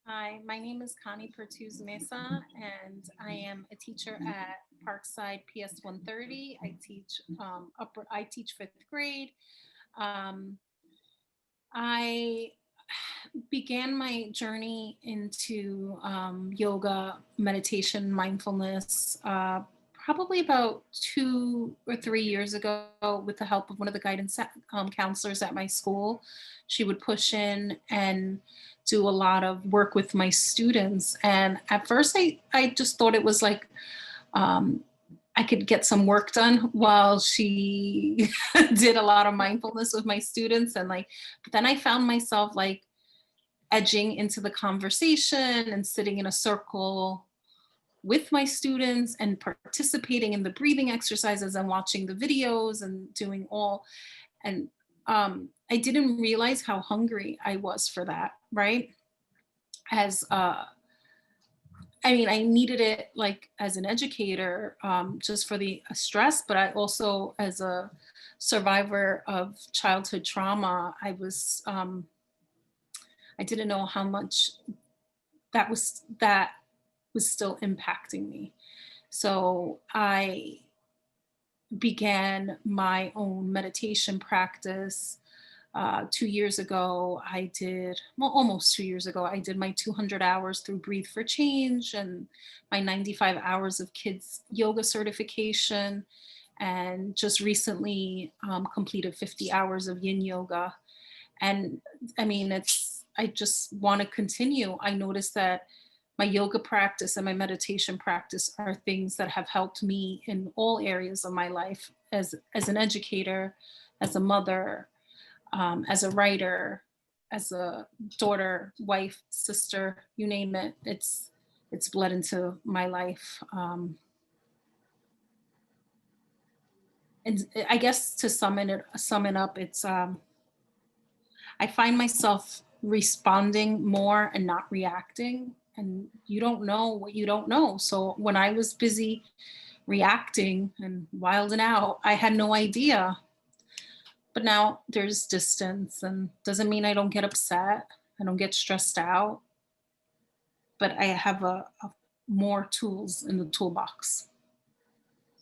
Hi, my name is Connie Pertuz-Mesa, and I am a teacher at Parkside PS 130. I teach fifth grade. Um, I began my journey into yoga, meditation, mindfulness probably about 2 or 3 years ago with the help of one of the guidance counselors at my school. She would push in and do a lot of work with my students. And at first, I just thought it was like, um, I could get some work done while she did a lot of mindfulness with my students. And like, but then I found myself like edging into the conversation and sitting in a circle with my students and participating in the breathing exercises and watching the videos and doing all. And I didn't realize how hungry I was for that, right? As I mean, I needed it like as an educator, just for the stress, but I also, as a survivor of childhood trauma, I didn't know how much that was still impacting me. So I began my own meditation practice 2 years ago. Almost 2 years ago, I did my 200 hours through Breathe for Change and my 95 hours of kids yoga certification. And just recently completed 50 hours of yin yoga. And I mean, I just want to continue. I noticed that my yoga practice and my meditation practice are things that have helped me in all areas of my life as an educator, as a mother, as a writer, as a daughter, wife, sister, you name it. It's bled into my life. And I guess to sum it up, it's I find myself responding more and not reacting. And you don't know what you don't know. So when I was busy reacting and wilding out, I had no idea. But now there's distance, and doesn't mean I don't get upset. I don't get stressed out, but I have a more tools in the toolbox.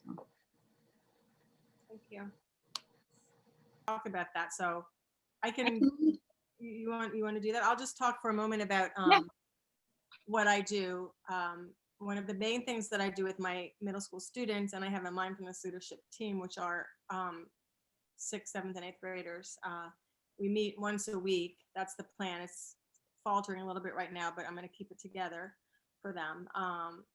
Thank you. Talk about that. So I I can, can, you want to do that? I'll just talk for a moment about yeah. what I do. One of the main things that I do with my middle school students, and I have a mindfulness leadership team, which are sixth, seventh, and eighth graders. We meet once a week. That's the plan. It's faltering a little bit right now, but I'm going to keep it together for them.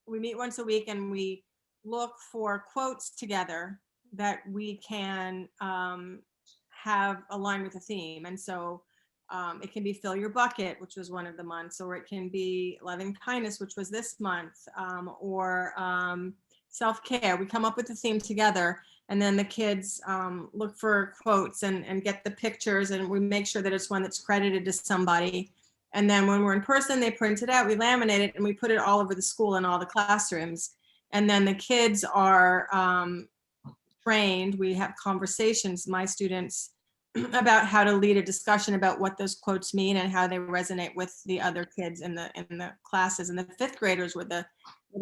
We meet once a week and we look for quotes together that we can have aligned with a theme. And so it can be fill your bucket, which was one of the months, or it can be loving kindness, which was this month, or self-care. We come up with the theme together, and then the kids look for quotes and get the pictures, and we make sure that it's one that's credited to somebody. And then when we're in person, they print it out, we laminate it, and we put it all over the school in all the classrooms. And then the kids are trained. We have conversations, my students, about how to lead a discussion about what those quotes mean and how they resonate with the other kids in the classes. And the fifth graders were the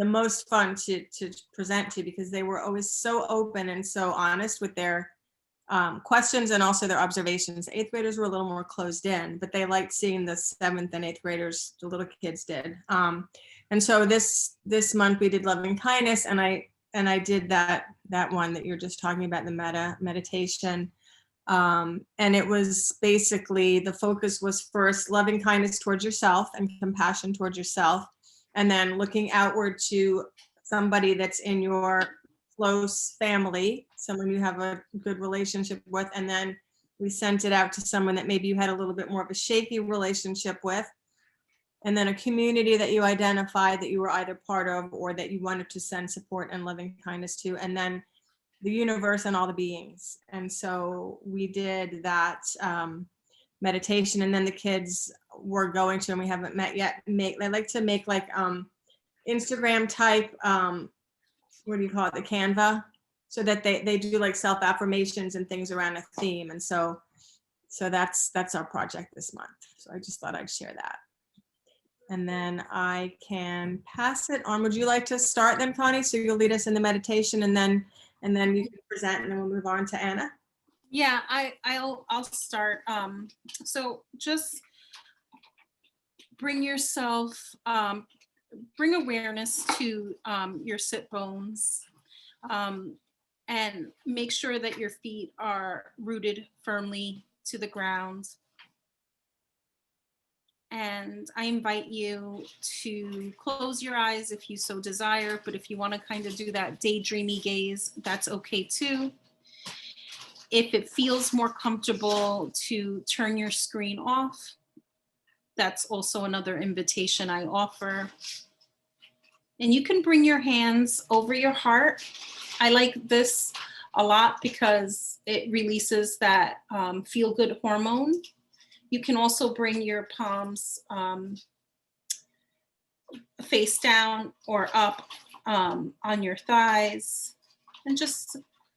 most fun to present to, because they were always so open and so honest with their questions and also their observations. Eighth graders were a little more closed in, but they liked seeing the seventh and eighth graders, the little kids did. And so this month we did loving kindness, and I did that one that you're just talking about, the meditation. And it was basically, the focus was first loving kindness towards yourself and compassion towards yourself, and then looking outward to somebody that's in your close family, someone you have a good relationship with, and then we sent it out to someone that maybe you had a little bit more of a shaky relationship with, and then a community that you identified that you were either part of or that you wanted to send support and loving kindness to, and then the universe and all the beings. And so we did that meditation, and then the kids were going to, and we haven't met yet, they like to make like Instagram type, what do you call it, the Canva, so that they do like self-affirmations and things around a theme. And so that's our project this month. So I just thought I'd share that. And then I can pass it on. Would you like to start then, Connie? So you'll lead us in the meditation, and then you can present, and then we'll move on to Anna. Yeah, I'll start. So just bring yourself, bring awareness to your sit bones, and make sure that your feet are rooted firmly to the ground. And I invite you to close your eyes if you so desire, but if you want to kind of do that daydreamy gaze, that's okay too. If it feels more comfortable to turn your screen off, that's also another invitation I offer. And you can bring your hands over your heart. I like this a lot because it releases that feel-good hormone. You can also bring your palms face down or up on your thighs, and just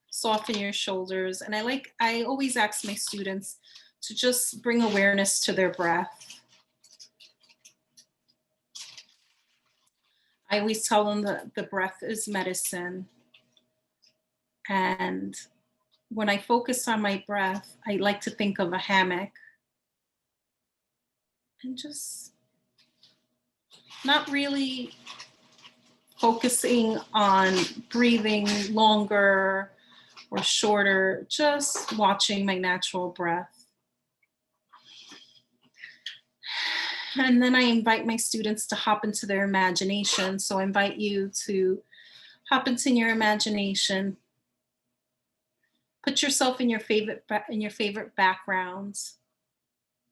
soften your shoulders. And I always ask my students to just bring awareness to their breath. I always tell them that the breath is medicine. And when I focus on my breath, I like to think of a hammock and just not really focusing on breathing longer or shorter, just watching my natural breath. And then I invite my students to hop into their imagination. So I invite you to hop into your imagination. Put yourself in your favorite backgrounds,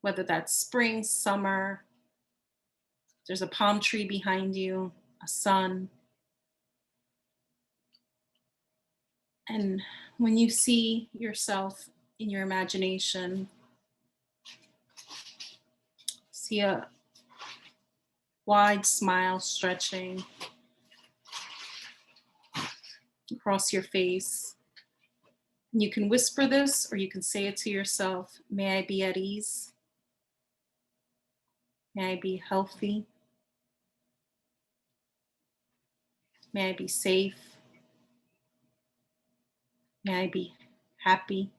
whether that's spring, summer. There's a palm tree behind you, a sun. And when you see yourself in your imagination, see a wide smile stretching across your face. You can whisper this or you can say it to yourself. May I be at ease? May I be healthy? May I be safe? May I be happy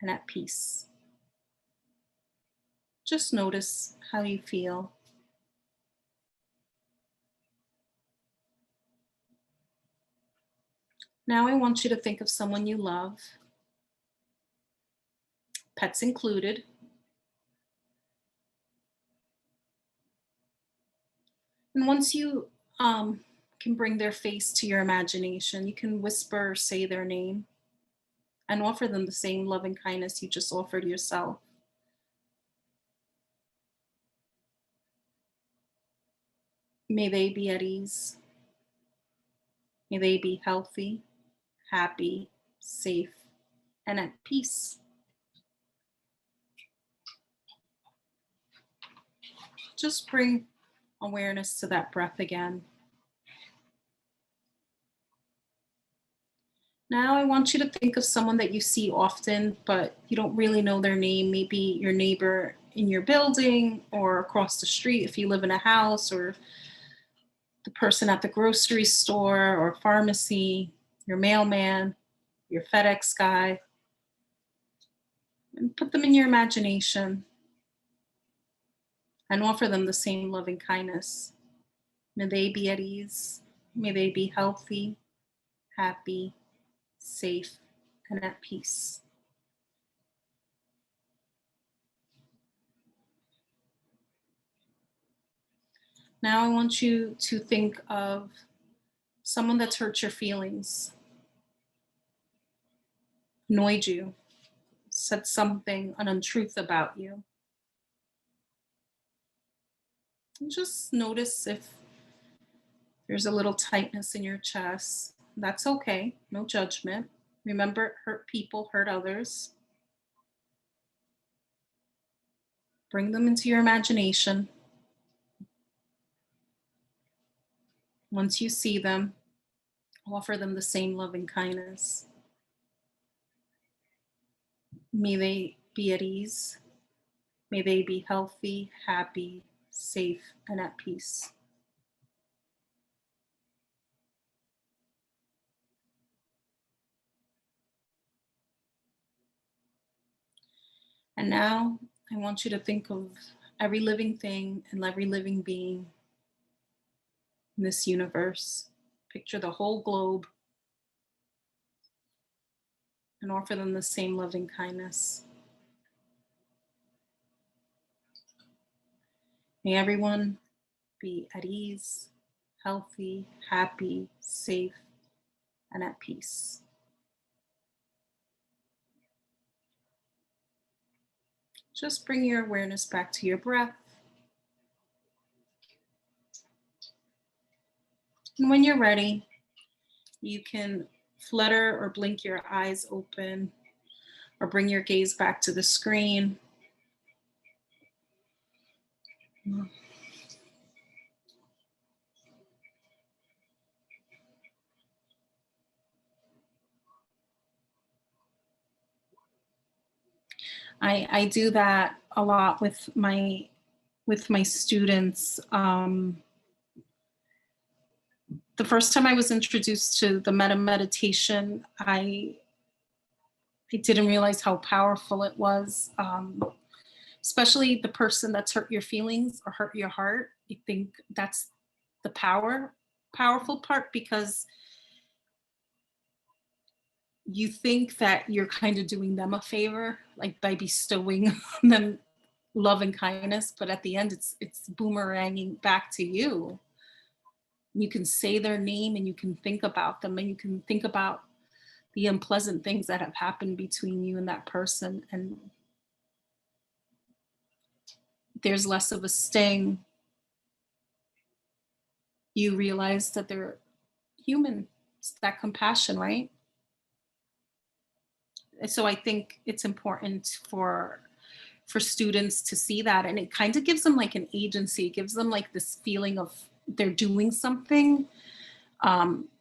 and at peace? Just notice how you feel. Now I want you to think of someone you love, pets included. And once you can bring their face to your imagination, you can whisper or say their name and offer them the same loving kindness you just offered yourself. May they be at ease. May they be healthy, happy, safe, and at peace. Just bring awareness to that breath again. Now I want you to think of someone that you see often, but you don't really know their name. Maybe your neighbor in your building or across the street if you live in a house, or the person at the grocery store or pharmacy, your mailman, your FedEx guy. And put them in your imagination and offer them the same loving kindness. May they be at ease. May they be healthy, happy, safe, and at peace. Now I want you to think of someone that's hurt your feelings, annoyed you, said something, an untruth about you. And just notice if there's a little tightness in your chest. That's okay, no judgment. Remember, hurt people hurt others. Bring them into your imagination. Once you see them, offer them the same loving kindness. May they be at ease. May they be healthy, happy, safe, and at peace. And now I want you to think of every living thing and every living being in this universe. Picture the whole globe and offer them the same loving kindness. May everyone be at ease, healthy, happy, safe, and at peace. Just bring your awareness back to your breath. And when you're ready, you can flutter or blink your eyes open or bring your gaze back to the screen. I do that a lot with my students. The first time I was introduced to the metta meditation, I didn't realize how powerful it was, especially the person that's hurt your feelings or hurt your heart. I think that's the powerful part, because you think that you're kind of doing them a favor, like by bestowing them love and kindness, but at the end it's boomeranging back to you. You can say their name and you can think about them and you can think about the unpleasant things that have happened between you and that person, and there's less of a sting. You realize that they're human. It's that compassion, right? So I think it's important for students to see that, and it kind of gives them like an agency. It gives them like this feeling of they're doing something,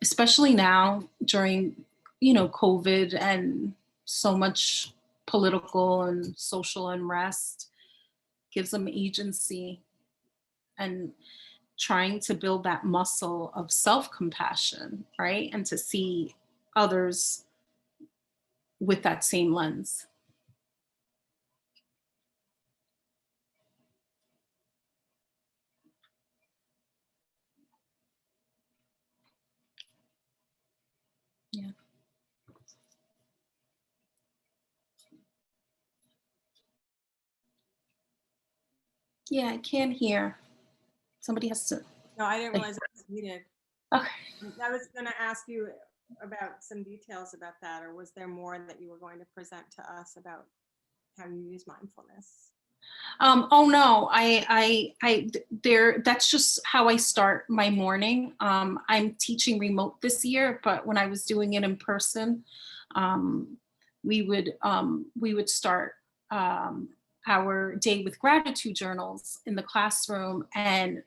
especially now during, COVID and so much political and social unrest. Gives them agency and trying to build that muscle of self-compassion, right? And to see others with that same lens. Yeah. Yeah, I can't hear. Somebody has to. No, I didn't realize it was muted. Okay. I was going to ask you about some details about that, or was there more that you were going to present to us about how you use mindfulness? Oh no, that's just how I start my morning. I'm teaching remote this year, but when I was doing it in person, we would start our day with gratitude journals in the classroom, and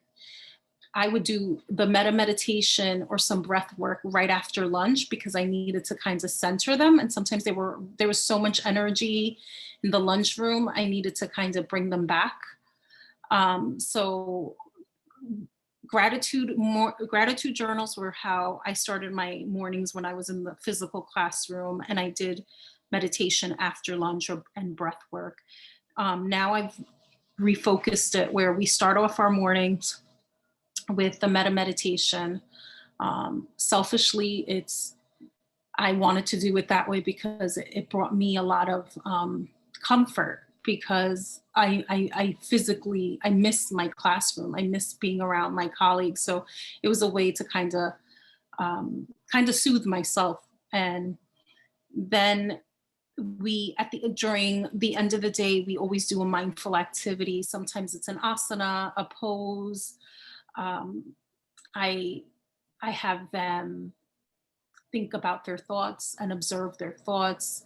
I would do the metta meditation or some breath work right after lunch because I needed to kind of center them. And sometimes there was so much energy in the lunchroom, I needed to kind of bring them back. So gratitude journals were how I started my mornings when I was in the physical classroom, and I did meditation after lunch and breath work. Now I've refocused it where we start off our mornings with the metta meditation. Selfishly, I wanted to do it that way because it brought me a lot of comfort, because I physically, I miss my classroom. I miss being around my colleagues. So it was a way to kind of soothe myself. And then during the end of the day, we always do a mindful activity. Sometimes it's an asana, a pose. I have them think about their thoughts and observe their thoughts.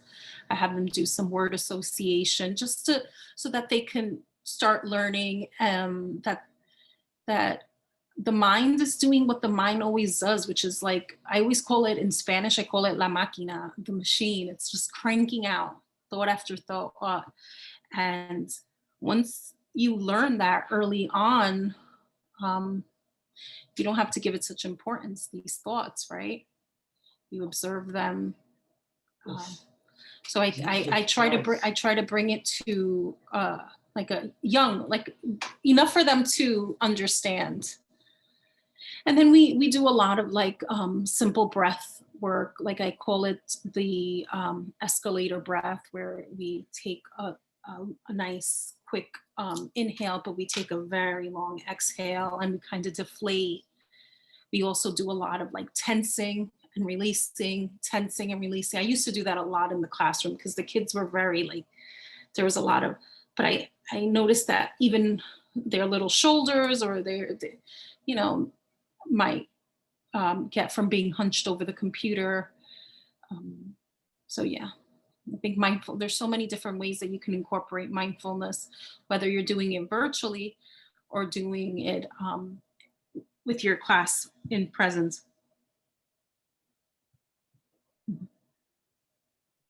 I have them do some word association so that they can start learning that the mind is doing what the mind always does, which is like, I always call it in Spanish, I call it la máquina, the machine. It's just cranking out thought after thought. And once you learn that early on. Um, you don't have to give it such importance, these thoughts, right? You observe them. Um, Yes. so I try to bring it to like a young, like enough for them to understand. And then we do a lot of like simple breath work, like I call it the escalator breath, where we take a nice quick inhale, but we take a very long exhale and we kind of deflate. We also do a lot of like tensing and releasing, tensing and releasing. I used to do that a lot in the classroom because the kids were very like, there was a lot of, but I noticed that even their little shoulders or their you know, might get from being hunched over the computer. Um, so yeah, I think there's so many different ways that you can incorporate mindfulness, whether you're doing it virtually or doing it with your class in presence.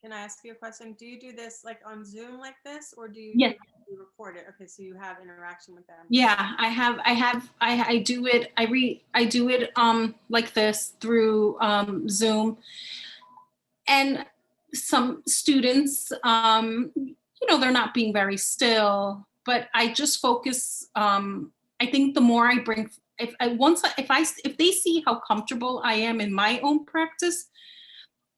Can I ask you a question? Do you do this like on Zoom like this, or do you, Yes. you record it? Okay, so you have interaction with them. Yeah, I do it. I do it like this through Zoom. And some students, they're not being very still, but I just focus. I think the more I bring, if they see how comfortable I am in my own practice,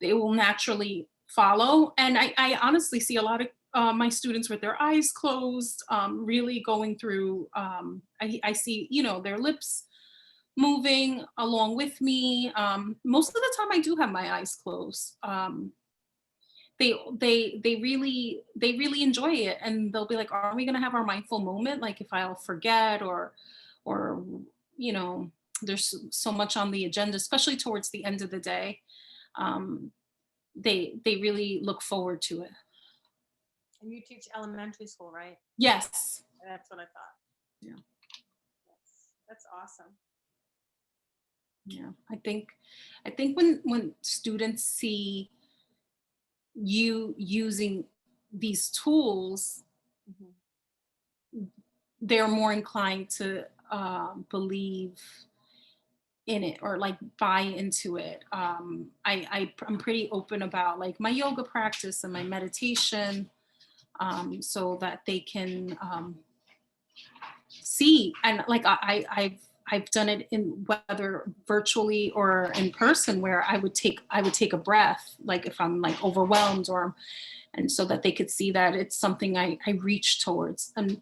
they will naturally follow. And I honestly see a lot of my students with their eyes closed, really going through. I see, their lips moving along with me. Most of the time, I do have my eyes closed. They really enjoy it, and they'll be like, "Are we gonna have our mindful moment? Like, if I'll forget or there's so much on the agenda, especially towards the end of the day." Um, they really look forward to it. And you teach elementary school, right? Yes. That's what I thought. Yeah. That's awesome. Yeah. I think when students see you using these tools, they're more inclined to believe in it or like buy into it. I'm pretty open about like my yoga practice and my meditation, so that they can see. And like I've done it in whether virtually or in person, where I would take a breath, like if I'm like overwhelmed, and so that they could see that it's something I reach towards. And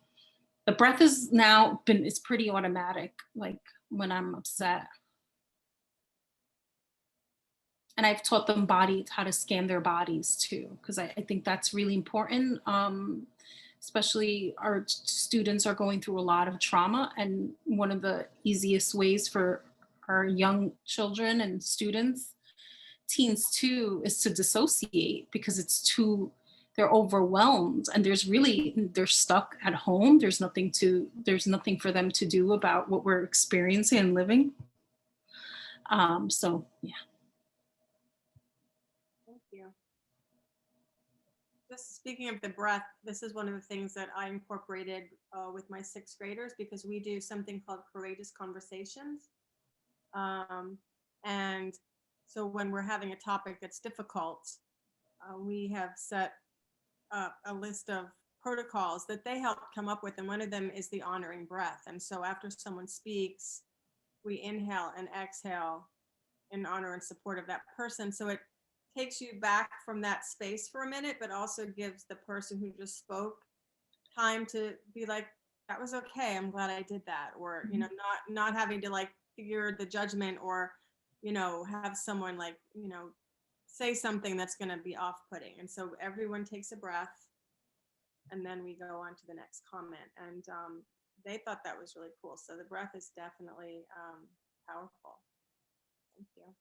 the breath is now it's pretty automatic, like when I'm upset. And I've taught them how to scan their bodies too, because I think that's really important. Especially our students are going through a lot of trauma, and one of the easiest ways for our young children and students, teens too, is to dissociate, because they're overwhelmed, and they're stuck at home. There's nothing for them to do about what we're experiencing and living. So yeah. Thank you. Just speaking of the breath, this is one of the things that I incorporated with my sixth graders, because we do something called courageous conversations. And so when we're having a topic that's difficult, we have set up a list of protocols that they helped come up with. And one of them is the honoring breath. And so after someone speaks, we inhale and exhale in honor and support of that person. So it takes you back from that space for a minute, but also gives the person who just spoke time to be like, that was okay, I'm glad I did that. Or, not having to like figure the judgment, or, have someone like, say something that's going to be off-putting. And so everyone takes a breath, and then we go on to the next comment. And they thought that was really cool. So the breath is definitely powerful. Thank you.